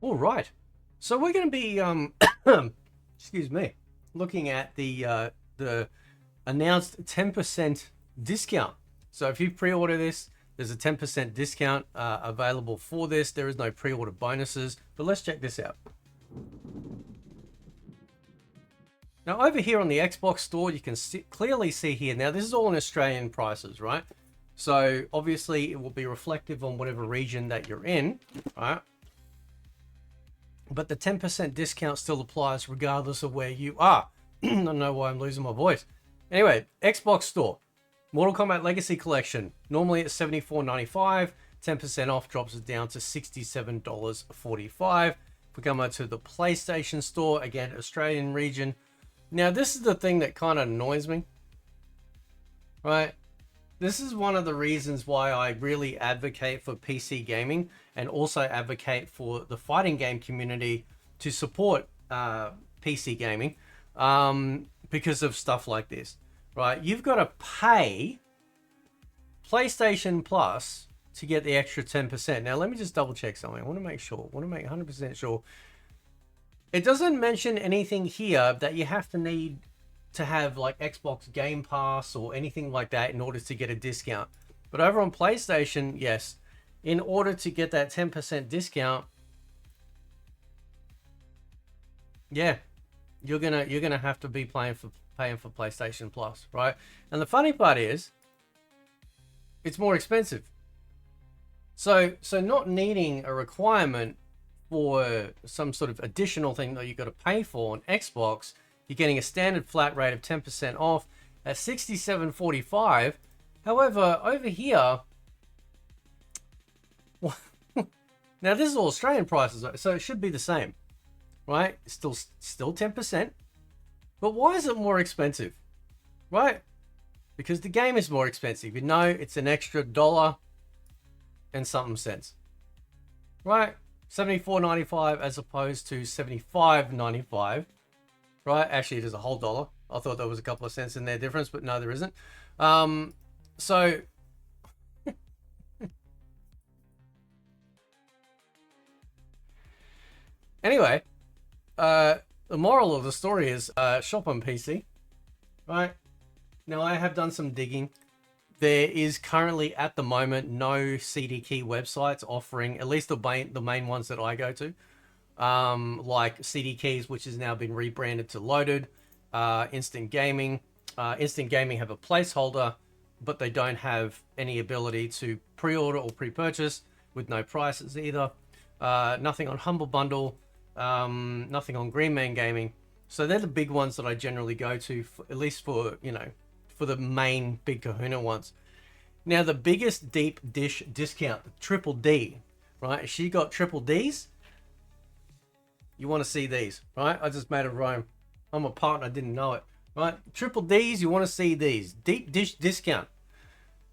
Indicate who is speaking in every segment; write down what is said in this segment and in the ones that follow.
Speaker 1: All right. So we're going to be, excuse me, looking at the announced 10% discount. So if you pre-order this, there's a 10% discount available for this. There is no pre-order bonuses, but let's check this out. Now over here on the Xbox store, you can clearly see here. Now this is all in Australian prices, right? So obviously it will be reflective on whatever region that you're in, right? But the 10% discount still applies regardless of where you are. I don't know why I'm losing my voice. Anyway, Xbox Store. Mortal Kombat Legacy Collection. Normally it's $74.95. 10% off drops it down to $67.45. If we come over to the PlayStation Store, again, Australian region. Now, this is the thing that kind of annoys me. Right? This is one of the reasons why I really advocate for PC gaming and also advocate for the fighting game community to support PC gaming because of stuff like this, right? You've got to pay PlayStation Plus to get the extra 10%. Now, let me just double check something. I want to make 100% sure. It doesn't mention anything here that you have to need to have like Xbox Game Pass or anything like that in order to get a discount. But over on PlayStation, yes, in order to get that 10% discount, yeah, you're gonna have to be paying for PlayStation Plus, right? And the funny part is, it's more expensive. So not needing a requirement for some sort of additional thing that you got to pay for on Xbox, you're getting a standard flat rate of 10% off at $67.45. However, over here, now this is all Australian prices, so it should be the same, right? Still 10%. But why is it more expensive, right? Because the game is more expensive. You know, it's an extra $1 and something cents, right? $74.95 as opposed to $75.95. Right, actually, there's a whole dollar. I thought there was a couple of cents in there difference, but no, there isn't. So anyway, the moral of the story is shop on PC. Right now, I have done some digging. There is currently, at the moment, no CD key websites offering, at least the main ones that I go to. Like CD Keys, which has now been rebranded to Loaded, Instant Gaming. Instant Gaming have a placeholder, but they don't have any ability to pre-order or pre-purchase with no prices either. Nothing on Humble Bundle, nothing on Green Man Gaming. So they're the big ones that I generally go to, at least for, you know, for the main big kahuna ones. Now, the biggest deep dish discount, the Triple D, right? She got Triple Ds. You want to see these, right? I just made a rhyme. I'm a partner, didn't know it, right? Triple Ds, you want to see these. Deep dish discount.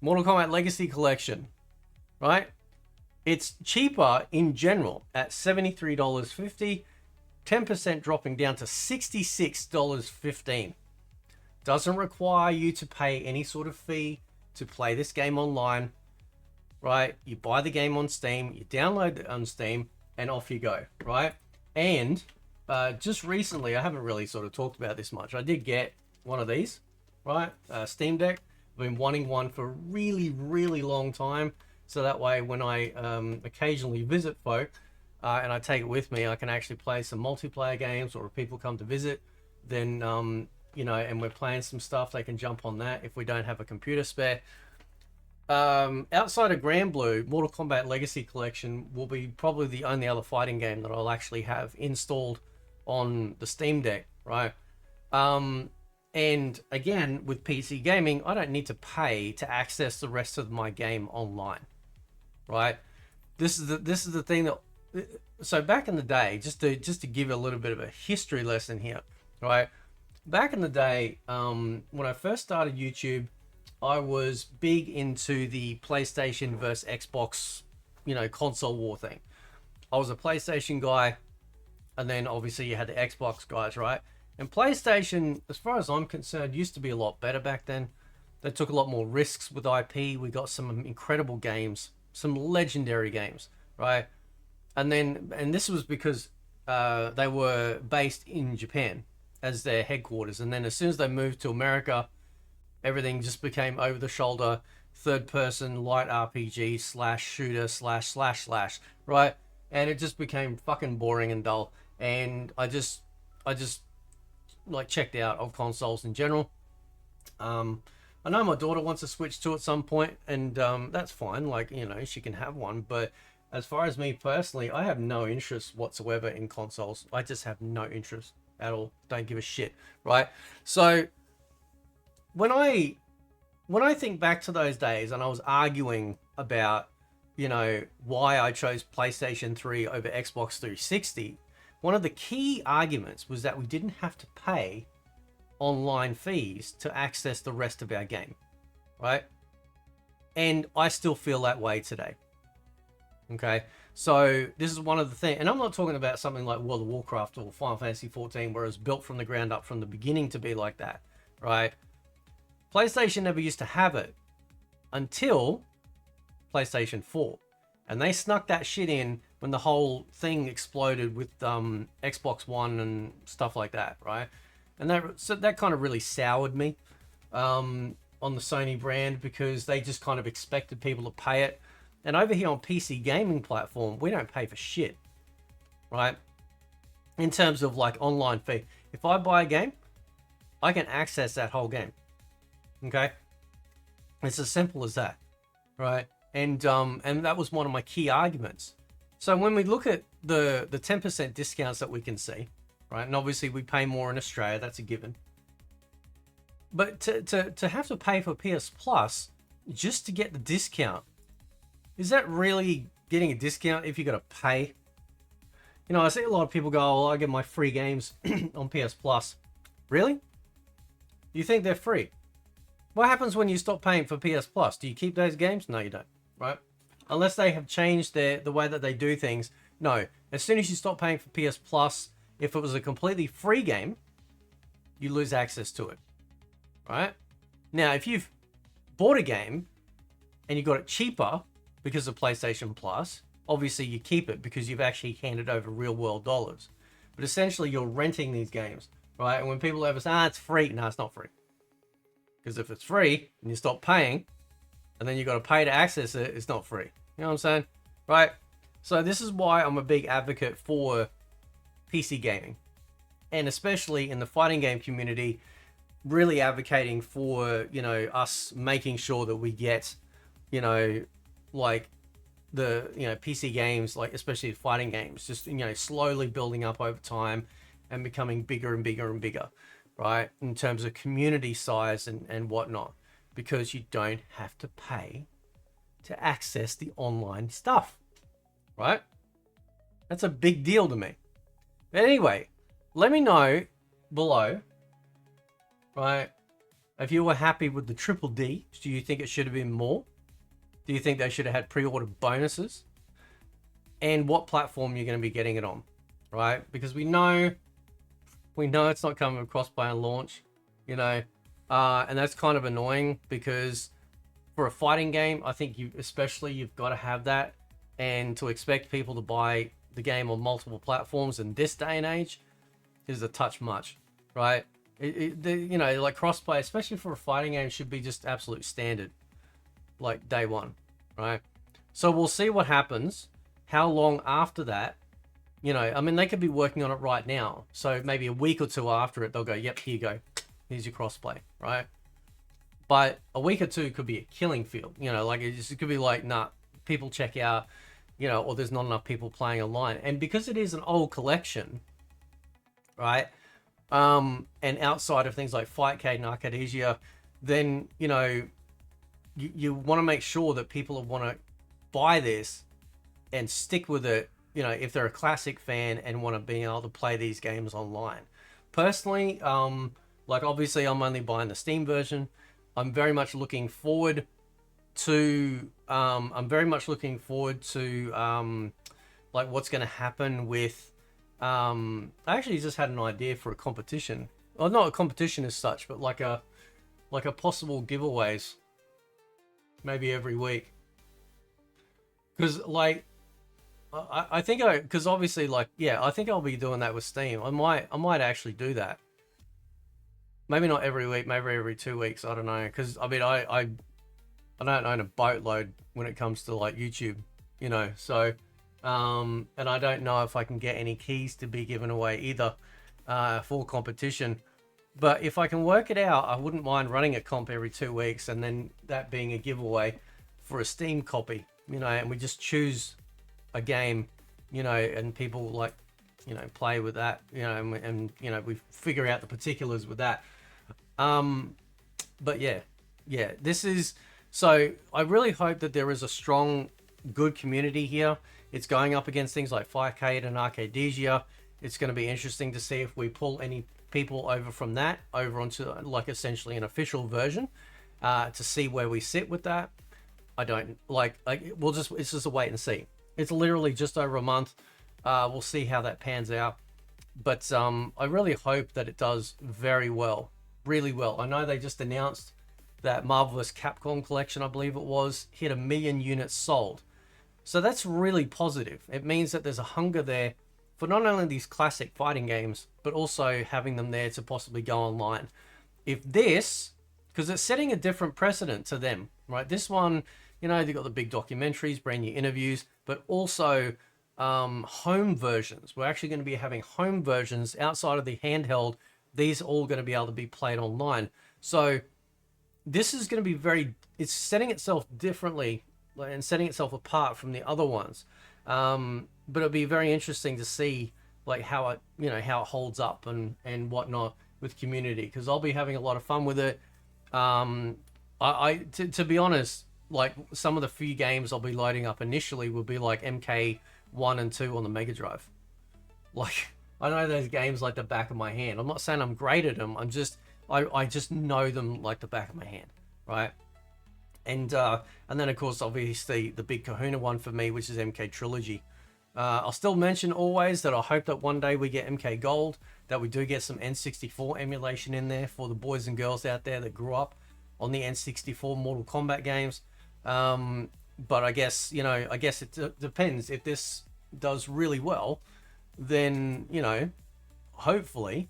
Speaker 1: Mortal Kombat Legacy Collection, right? It's cheaper in general at $73.50. 10% dropping down to $66.15. Doesn't require you to pay any sort of fee to play this game online, right? You buy the game on Steam, you download it on Steam, and off you go, right? And just recently, I haven't really sort of talked about this much. I did get one of these, right? Steam Deck. I've been wanting one for a really, really long time. So that way, when I occasionally visit folk and I take it with me, I can actually play some multiplayer games, or if people come to visit, then, you know, and we're playing some stuff, they can jump on that if we don't have a computer spare. Outside of Grand Blue, Mortal Kombat Legacy Collection will be probably the only other fighting game that I'll actually have installed on the Steam Deck, right? And again, with PC gaming, I don't need to pay to access the rest of my game online, right? This is the thing that. So back in the day, just to give a little bit of a history lesson here, right? Back in the day, when I first started YouTube, I was big into the PlayStation versus Xbox, you know, console war thing. I was a PlayStation guy, and then obviously you had the Xbox guys, right? And PlayStation, as far as I'm concerned, used to be a lot better back then. They took a lot more risks with IP. We got some incredible games, some legendary games, right? and this was because they were based in Japan as their headquarters, and then as soon as they moved to America, everything just became over the shoulder, third person light RPG slash shooter slash, right? And it just became fucking boring and dull. And I just like checked out of consoles in general. I know my daughter wants to switch to at some point, and that's fine. Like, you know, she can have one. But as far as me personally, I have no interest whatsoever in consoles. I just have no interest at all. Don't give a shit, right? So when I think back to those days, and I was arguing about, you know, why I chose PlayStation 3 over Xbox 360, one of the key arguments was that we didn't have to pay online fees to access the rest of our game, right? And I still feel that way today. Okay, so this is one of the things, and I'm not talking about something like World of Warcraft or Final Fantasy 14, where it was built from the ground up from the beginning to be like that, right? PlayStation never used to have it until PlayStation 4, and they snuck that shit in when the whole thing exploded with Xbox One and stuff like that, right? And that kind of really soured me on the Sony brand, because they just kind of expected people to pay it. And over here on PC gaming platform, we don't pay for shit, right? In terms of like online fee. If I buy a game, I can access that whole game. Okay? It's as simple as that, right? And that was one of my key arguments. So when we look at the 10% discounts that we can see, right? And obviously we pay more in Australia, that's a given. But to have to pay for PS Plus just to get the discount, is that really getting a discount if you got to pay? You know, I see a lot of people go, "Oh, I get my free games on PS Plus." Really? You think they're free? What happens when you stop paying for PS Plus? Do you keep those games? No, you don't, right? Unless they have changed the way that they do things. No, as soon as you stop paying for PS Plus, if it was a completely free game, you lose access to it, right? Now, if you've bought a game and you got it cheaper because of PlayStation Plus, obviously you keep it because you've actually handed over real world dollars. But essentially you're renting these games, right? And when people ever say, it's free, no, it's not free. Because if it's free and you stop paying and then you got to pay to access it, it's not free. You know what I'm saying? Right? So this is why I'm a big advocate for PC gaming, and especially in the fighting game community, really advocating for, you know, us making sure that we get, you know, like the, you know, PC games, like especially fighting games, just, you know, slowly building up over time and becoming bigger and bigger and bigger, right? In terms of community size and whatnot, because you don't have to pay to access the online stuff, right? That's a big deal to me. But anyway, let me know below, right, if you were happy with the Triple D. Do you think it should have been more? Do you think they should have had pre-order bonuses? And what platform you're going to be getting it on, right? Because we know it's not coming with crossplay on launch, you know, and that's kind of annoying, because for a fighting game, I think you've got to have that, and to expect people to buy the game on multiple platforms in this day and age is a touch much, right? You know, like crossplay, especially for a fighting game, should be just absolute standard, like day one, right? So we'll see what happens. How long after that, you know, I mean, they could be working on it right now. So maybe a week or two after it, they'll go, yep, here you go. Here's your crossplay, right? But a week or two could be a killing field. You know, like it could be like, nah, people check out, you know, or there's not enough people playing online. And because it is an old collection, right? And outside of things like Fightcade and Arcadesia, then, you know, you want to make sure that people want to buy this and stick with it, you know, if they're a classic fan and want to be able to play these games online. Personally, like obviously I'm only buying the Steam version. I'm very much looking forward to like what's going to happen with I actually just had an idea for a competition. Well, not a competition as such, but like a possible giveaways maybe every week. Because like I think because obviously, like, yeah, I think I'll be doing that with Steam. I might actually do that. Maybe not every week, maybe every 2 weeks. I don't know, because I mean, I don't own a boatload when it comes to like YouTube, you know. So, and I don't know if I can get any keys to be given away either for competition. But if I can work it out, I wouldn't mind running a comp every 2 weeks and then that being a giveaway for a Steam copy, you know, and we just choose a game, you know, and people like, you know, play with that, you know, and you know, we figure out the particulars with that. But yeah, this is, so I really hope that there is a strong, good community here. It's going up against things like Firecade and Arcadesia. It's going to be interesting to see if we pull any people over from that over onto like essentially an official version, to see where we sit with that. I don't like we'll just, it's just a wait and see. It's literally just over a month. We'll see how that pans out. But I really hope that it does very well, really well. I know they just announced that Marvelous Capcom Collection, I believe it was, hit 1 million units sold. So that's really positive. It means that there's a hunger there for not only these classic fighting games, but also having them there to possibly go online. If this, because it's setting a different precedent to them, right? This one, you know, they've got the big documentaries, brand new interviews, but also home versions. We're actually going to be having home versions outside of the handheld. These are all going to be able to be played online. So this is going to be very, it's setting itself differently and setting itself apart from the other ones. But it'll be very interesting to see like how it, you know, how it holds up and whatnot with community, because I'll be having a lot of fun with it. To be honest, like some of the few games I'll be loading up initially will be like MK1 and 2 on the Mega Drive. Like, I know those games like the back of my hand. I'm not saying I'm great at them. I'm just, I just know them like the back of my hand, right? And then of course, obviously the big kahuna one for me, which is MK Trilogy. I'll still mention always that I hope that one day we get MK Gold, that we do get some N64 emulation in there for the boys and girls out there that grew up on the N64 Mortal Kombat games. But I guess, you know, I guess it depends. If this does really well, then, you know, hopefully,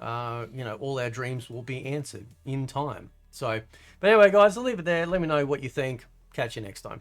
Speaker 1: you know, all our dreams will be answered in time. So, but anyway, guys, I'll leave it there. Let me know what you think. Catch you next time.